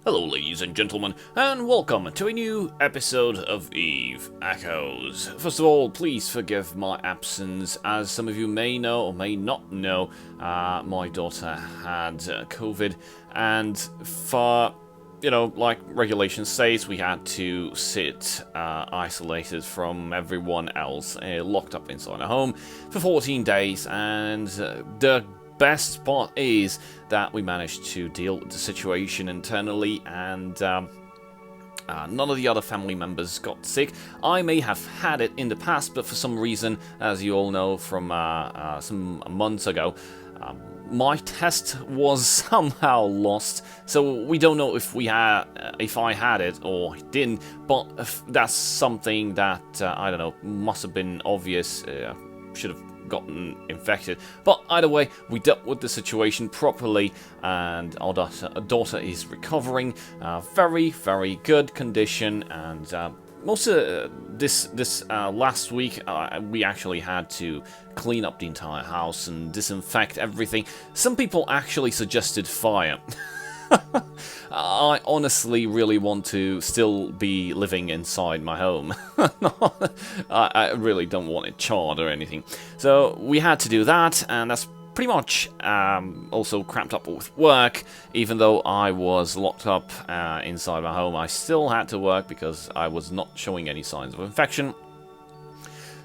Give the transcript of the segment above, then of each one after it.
Hello ladies and gentlemen, and welcome to a new episode of Eve Echoes. First of all, please forgive my absence. As some of you may know or may not know, my daughter had COVID, and for, like regulations says, we had to sit isolated from everyone else, locked up inside a home for 14 days, and the best part is that we managed to deal with the situation internally, and none of the other family members got sick. I may have had it in the past, but for some reason, as you all know from some months ago, my test was somehow lost, so we don't know if I had it or didn't. But that's something that I don't know, must have been obvious. Should have gotten infected, but either way, we dealt with the situation properly, and our daughter is recovering, very good condition, and most of this last week we actually had to clean up the entire house and disinfect everything. Some people actually suggested fire. I honestly really want to still be living inside my home. I really don't want it charred or anything. So we had to do that, and that's pretty much also cramped up with work. Even though I was locked up inside my home, I still had to work because I was not showing any signs of infection.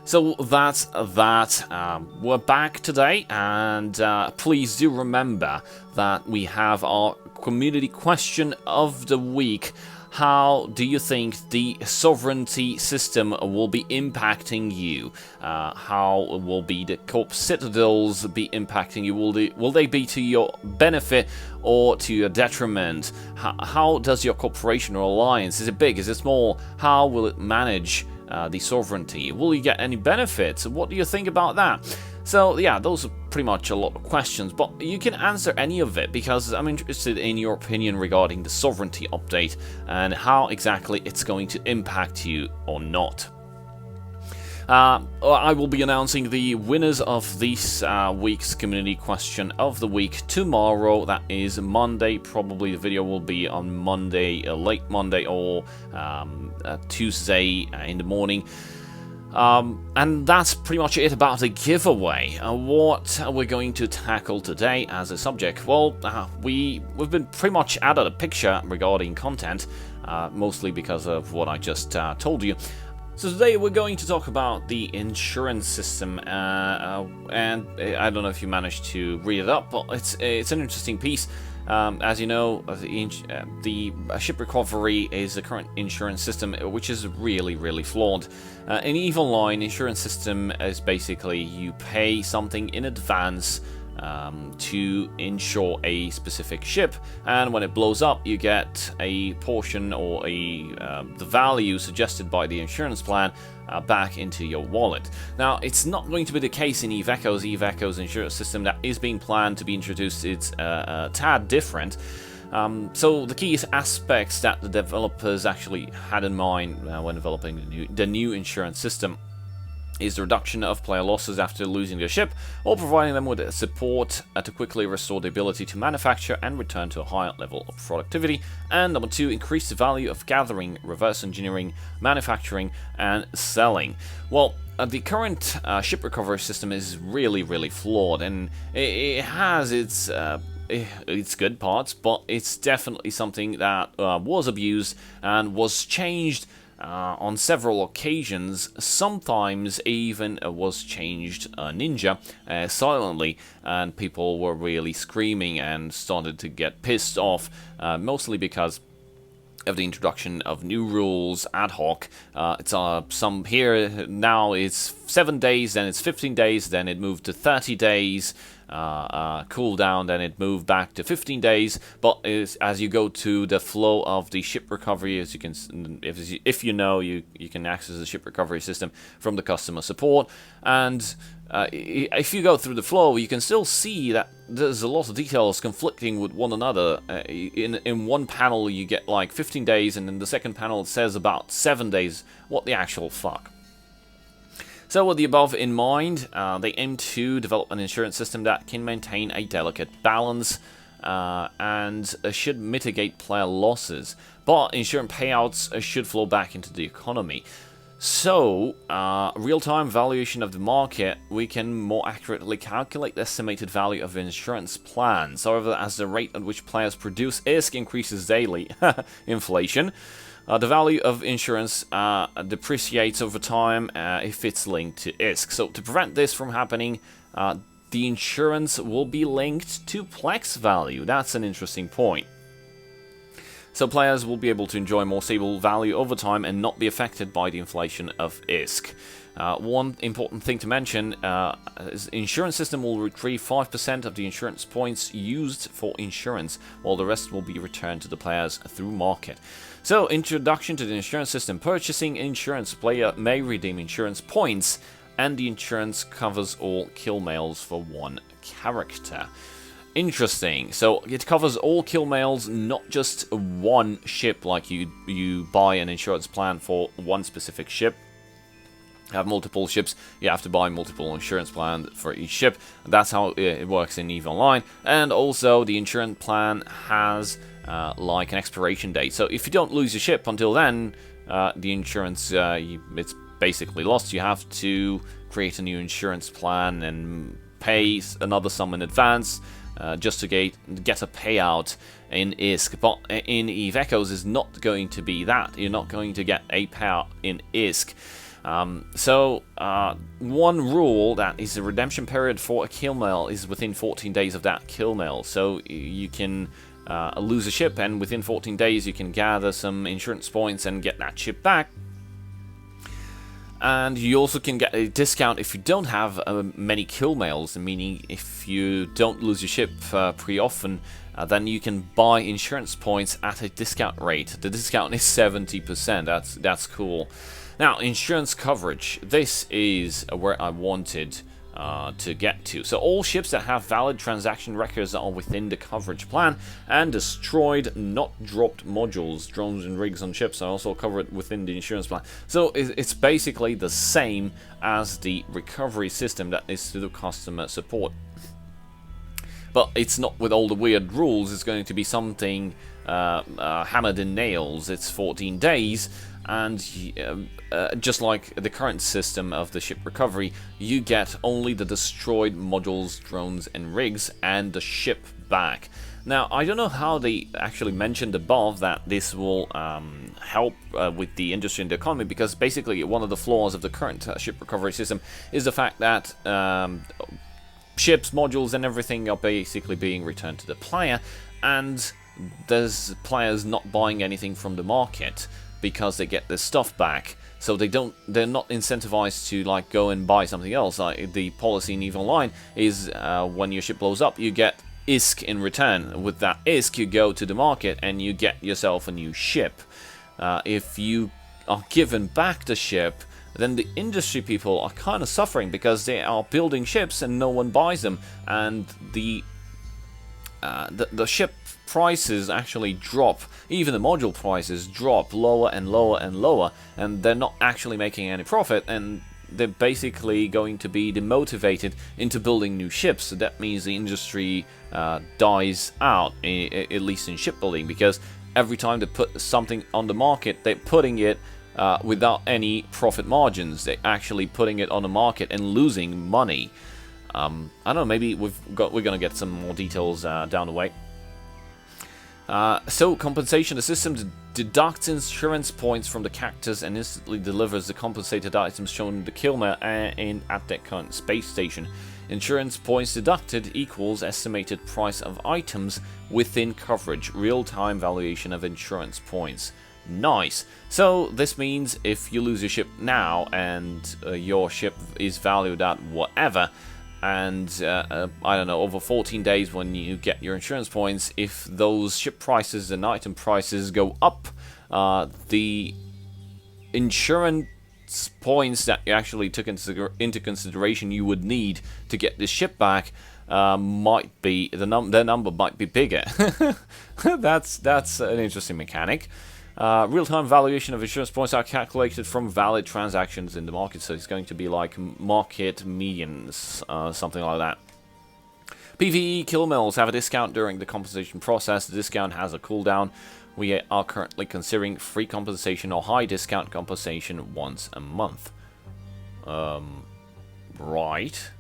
So that's that. We're back today, and please do remember that we have our community question of the week. How do you think the sovereignty system will be impacting you? How will be the corp citadels be impacting you? Will they be to your benefit or to your detriment? How does your corporation or alliance, is it big, is it small? How will it manage the sovereignty? Will you get any benefits? What do you think about that? So yeah, those are pretty much a lot of questions, but you can answer any of it because I'm interested in your opinion regarding the sovereignty update and how exactly it's going to impact you or not. I will be announcing the winners of this week's community question of the week tomorrow. That is Monday. Probably the video will be on Monday, late Monday, or Tuesday in the morning. And that's pretty much it about the giveaway. What we're going to tackle today as a subject? Well, we've been pretty much out of the picture regarding content, mostly because of what I just told you. So today we're going to talk about the insurance system, and I don't know if you managed to read it up, but it's an interesting piece. As you know, the ship recovery is the current insurance system, which is really flawed. In EVE Online, insurance system is basically you pay something in advance to insure a specific ship, and when it blows up, you get a portion or the value suggested by the insurance plan back into your wallet. Now, it's not going to be the case in EVE Echoes. EVE Echoes insurance system that is being planned to be introduced, it's a tad different. So the key aspects that the developers actually had in mind when developing the new insurance system is the reduction of player losses after losing their ship, or providing them with support to quickly restore the ability to manufacture and return to a higher level of productivity. And number 2, increase the value of gathering, reverse engineering, manufacturing, and selling. Well, the current ship recovery system is really flawed, and it has its good parts, but it's definitely something that was abused and was changed on several occasions. Sometimes even was changed ninja silently, and people were really screaming and started to get pissed off, mostly because of the introduction of new rules ad hoc. It's some here now it's 7 days, then it's 15 days, then it moved to 30 days cooldown, then it moved back to 15 days. But as you go to the flow of the ship recovery, as you can, if you know, you can access the ship recovery system from the customer support, and if you go through the flow, you can still see that there's a lot of details conflicting with one another. In one panel you get like 15 days, and in the second panel it says about 7 days. What the actual fuck? So with the above in mind, they aim to develop an insurance system that can maintain a delicate balance and should mitigate player losses. But insurance payouts should flow back into the economy. So, real-time valuation of the market, we can more accurately calculate the estimated value of insurance plans. However, as the rate at which players produce ISK increases daily, inflation, the value of insurance depreciates over time if it's linked to ISK. So, to prevent this from happening, the insurance will be linked to Plex value. That's an interesting point. So players will be able to enjoy more stable value over time and not be affected by the inflation of ISK. One important thing to mention is the insurance system will retrieve 5% of the insurance points used for insurance, while the rest will be returned to the players through market. So, introduction to the insurance system. Purchasing insurance, player may redeem insurance points, and the insurance covers all kill mails for one character. Interesting. So it covers all kill mails, not just one ship, like you buy an insurance plan for one specific ship. Have multiple ships, you have to buy multiple insurance plans for each ship. That's how it works in EVE Online. And also the insurance plan has like an expiration date. So if you don't lose your ship until then, the insurance it's basically lost. You have to create a new insurance plan and pay another sum in advance. Just to get a payout in ISK, but in EVE Echoes is not going to be that. You're not going to get a payout in ISK. One rule that is the redemption period for a kill mail is within 14 days of that kill mail. So you can lose a ship, and within 14 days you can gather some insurance points and get that ship back. And you also can get a discount if you don't have many kill mails, meaning if you don't lose your ship pretty often, then you can buy insurance points at a discount rate. The discount is 70%. That's cool. Now, insurance coverage. This is where I wanted to get to. So all ships that have valid transaction records are within the coverage plan, and destroyed, not dropped modules, drones and rigs on ships are also covered within the insurance plan. So it's basically the same as the recovery system that is to the customer support. But it's not with all the weird rules. It's going to be something hammered in nails. It's 14 days. And just like the current system of the ship recovery, you get only the destroyed modules, drones and rigs and the ship back. Now, I don't know how they actually mentioned above that this will help with the industry and the economy, because basically one of the flaws of the current ship recovery system is the fact that ships, modules and everything are basically being returned to the player, and there's players not buying anything from the market because they get their stuff back, so they're not incentivized to like go and buy something else. Like the policy in EVE Online is when your ship blows up, you get ISK in return. With that ISK, you go to the market and you get yourself a new ship. If you are given back the ship, then the industry people are kind of suffering because they are building ships and no one buys them, and the ship prices actually drop. Even the module prices drop lower and lower and lower, and they're not actually making any profit, and they're basically going to be demotivated into building new ships. So that means the industry dies out, at least in shipbuilding, because every time they put something on the market, they're putting it without any profit margins. They're actually putting it on the market and losing money. I don't know, maybe we're going to get some more details down the way. So, compensation. The system deducts insurance points from the characters and instantly delivers the compensated items shown in the kill mail at their current space station. Insurance points deducted equals estimated price of items within coverage. Real-time valuation of insurance points. Nice. So this means if you lose your ship now and your ship is valued at whatever, and I don't know, over 14 days when you get your insurance points, if those ship prices and item prices go up, the insurance points that you actually took into consideration you would need to get this ship back might be, their number might be bigger. That's an interesting mechanic. Real-time valuation of insurance points are calculated from valid transactions in the market, so it's going to be like market medians, something like that. PvE kill mills have a discount during the compensation process. The discount has a cooldown. We are currently considering free compensation or high discount compensation once a month. Right.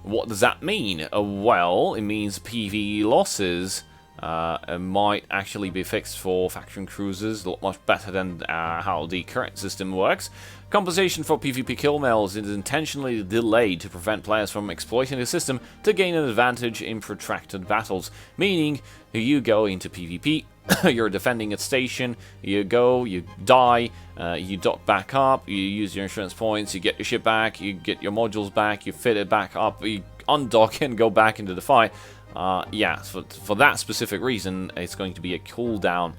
What does that mean? Well, it means PvE losses might actually be fixed for faction cruisers, a lot much better than how the current system works. Compensation for PvP kill mills is intentionally delayed to prevent players from exploiting the system to gain an advantage in protracted battles, meaning you go into PvP, you're defending a station, you go, you die, you dock back up, you use your insurance points, you get your ship back, you get your modules back, you fit it back up, you undock and go back into the fight. Yeah, for that specific reason, it's going to be a cooldown.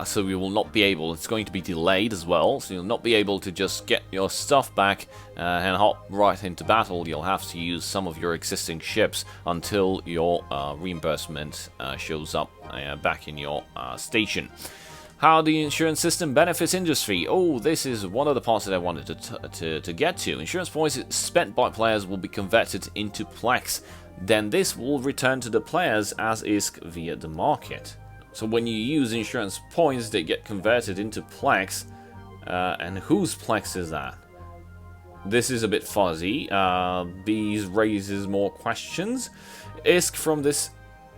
So we will not be able, it's going to be delayed as well, so you'll not be able to just get your stuff back and hop right into battle. You'll have to use some of your existing ships until your reimbursement shows up back in your station. How the insurance system benefits industry. Oh, this is one of the parts that I wanted to get to. Insurance points spent by players will be converted into Plex. Then this will return to the players as ISK via the market. So when you use insurance points, they get converted into Plex. And whose Plex is that? This is a bit fuzzy. These raises more questions. ISK from this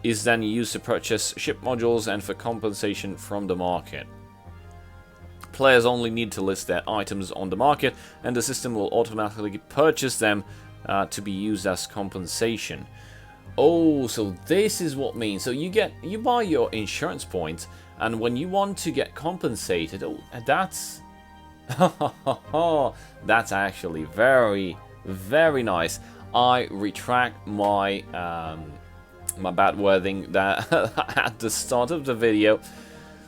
is then used to purchase ship modules and for compensation from the market. Players only need to list their items on the market, and the system will automatically purchase them to be used as compensation. Oh, so this is what means. So you buy your insurance points, and when you want to get compensated, oh, that's that's actually very, very nice. I retract my my bad wording that at the start of the video.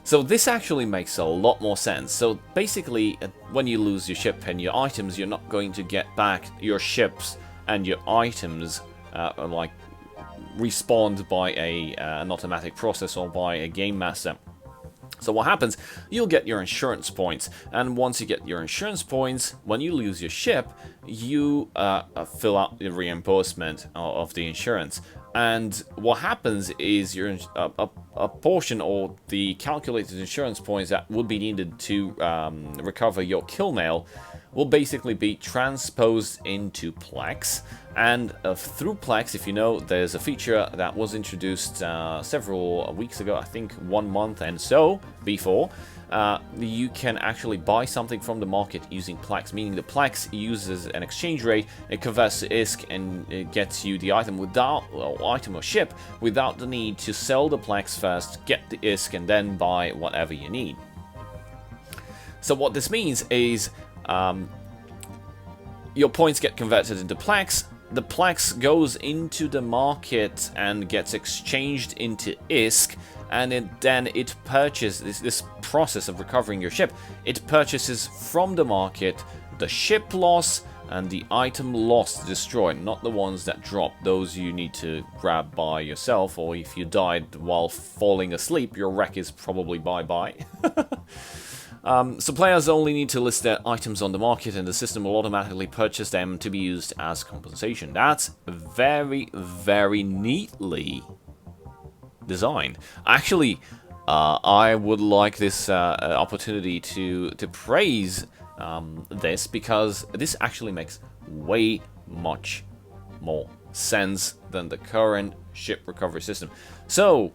So this actually makes a lot more sense. So basically, when you lose your ship and your items, you're not going to get back your ships and your items like respawned by an automatic process or by a game master. So what happens, you'll get your insurance points, and once you get your insurance points, when you lose your ship, you fill out the reimbursement of the insurance. And what happens is your a portion or the calculated insurance points that would be needed to recover your kill mail will basically be transposed into Plex. And through Plex, if you know, there's a feature that was introduced several weeks ago, I think 1 month and so before. You can actually buy something from the market using Plex, meaning the Plex uses an exchange rate, it converts to ISK, and it gets you the item item or ship without the need to sell the Plex first, get the ISK, and then buy whatever you need. So what this means is your points get converted into Plex. The Plex goes into the market and gets exchanged into ISK, and then it purchases this process of recovering your ship. It purchases from the market the ship loss and the item lost, destroyed, not the ones that drop. Those you need to grab by yourself, or if you died while falling asleep, your wreck is probably bye-bye. So players only need to list their items on the market, and the system will automatically purchase them to be used as compensation. That's very, very neatly designed. Actually, I would like this opportunity to praise this, because this actually makes way much more sense than the current ship recovery system. So,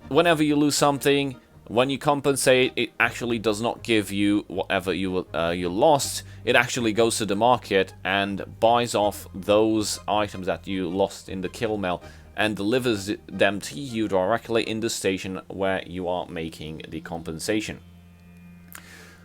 whenever you lose something, when you compensate, it actually does not give you whatever you lost. It actually goes to the market and buys off those items that you lost in the kill mail and delivers them to you directly in the station where you are making the compensation.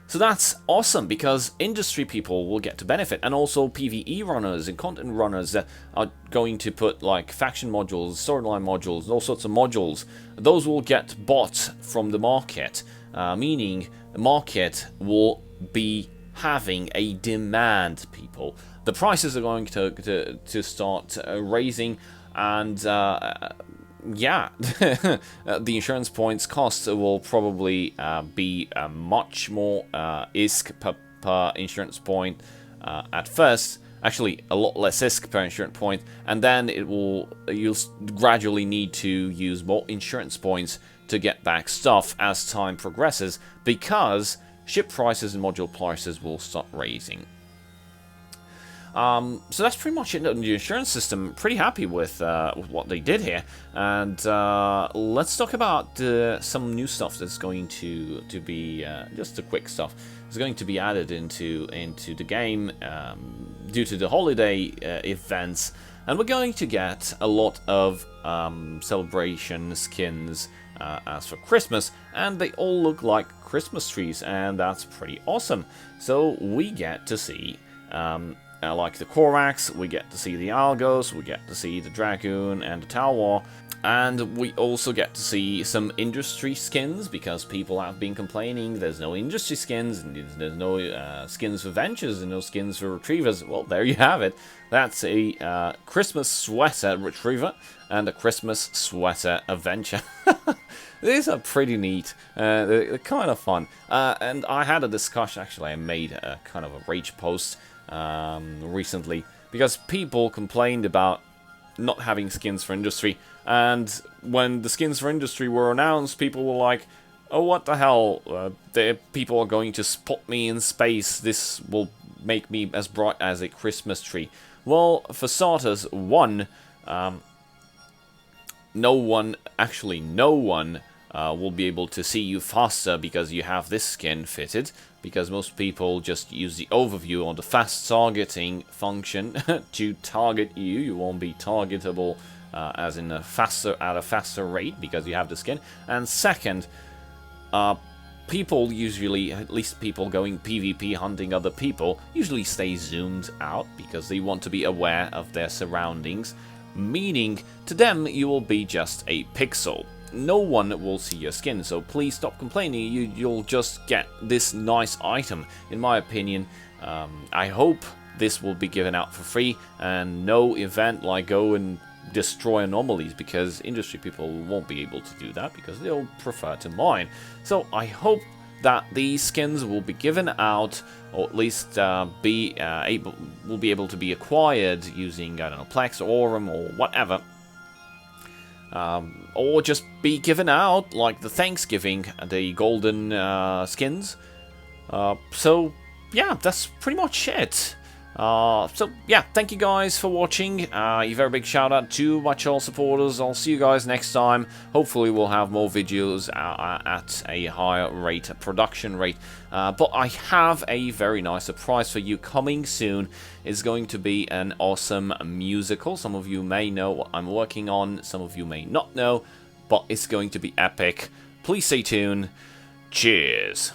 So that's awesome, because industry people will get to benefit, and also PvE runners and content runners that are going to put like faction modules, storyline modules, all sorts of modules. Those will get bought from the market, meaning the market will be having a demand, people. The prices are going to start raising, and yeah, the insurance points cost will probably be much more ISK per insurance point at first, actually a lot less ISK per insurance point, and then you'll gradually need to use more insurance points to get back stuff as time progresses, because ship prices and module prices will start raising. So that's pretty much it on the insurance system. Pretty happy with what they did here, and let's talk about some new stuff that's going to be just the quick stuff. It's going to be added into the game due to the holiday events, and we're going to get a lot of celebration skins as for Christmas, and they all look like Christmas trees, and that's pretty awesome. So we get to see like the Korax, we get to see the Algos, we get to see the Dragoon and the Talwar, and we also get to see some industry skins, because people have been complaining there's no industry skins, and there's no skins for Ventures and no skins for Retrievers. Well, there you have it. That's a Christmas Sweater Retriever and a Christmas Sweater Adventure. These are pretty neat. They're kind of fun. And I had a discussion, actually I made a kind of a rage post recently, because people complained about not having skins for industry, and when the skins for industry were announced, people were like, oh, what the hell, the people are going to spot me in space, this will make me as bright as a Christmas tree. Well, for starters, no one will be able to see you faster because you have this skin fitted, because most people just use the overview on the fast targeting function to target you. You won't be targetable as in at a faster rate because you have the skin. And second, people usually, at least people going PvP hunting other people, usually stay zoomed out because they want to be aware of their surroundings, meaning to them you will be just a pixel. No one will see your skin, so please stop complaining. You'll just get this nice item. In my opinion, I hope this will be given out for free, and no event like go and destroy anomalies, because industry people won't be able to do that because they'll prefer to mine. So I hope that these skins will be given out, or at least will be able to be acquired using, I don't know, Plex or Aurum or whatever. Or just be given out like the Thanksgiving, the golden skins. So yeah, that's pretty much it. So yeah, thank you guys for watching. A very big shout out to my channel supporters. I'll see you guys next time. Hopefully we'll have more videos at a higher rate, production rate. But I have a very nice surprise for you coming soon. It's going to be an awesome musical. Some of you may know what I'm working on, some of you may not know, but it's going to be epic. Please stay tuned. Cheers.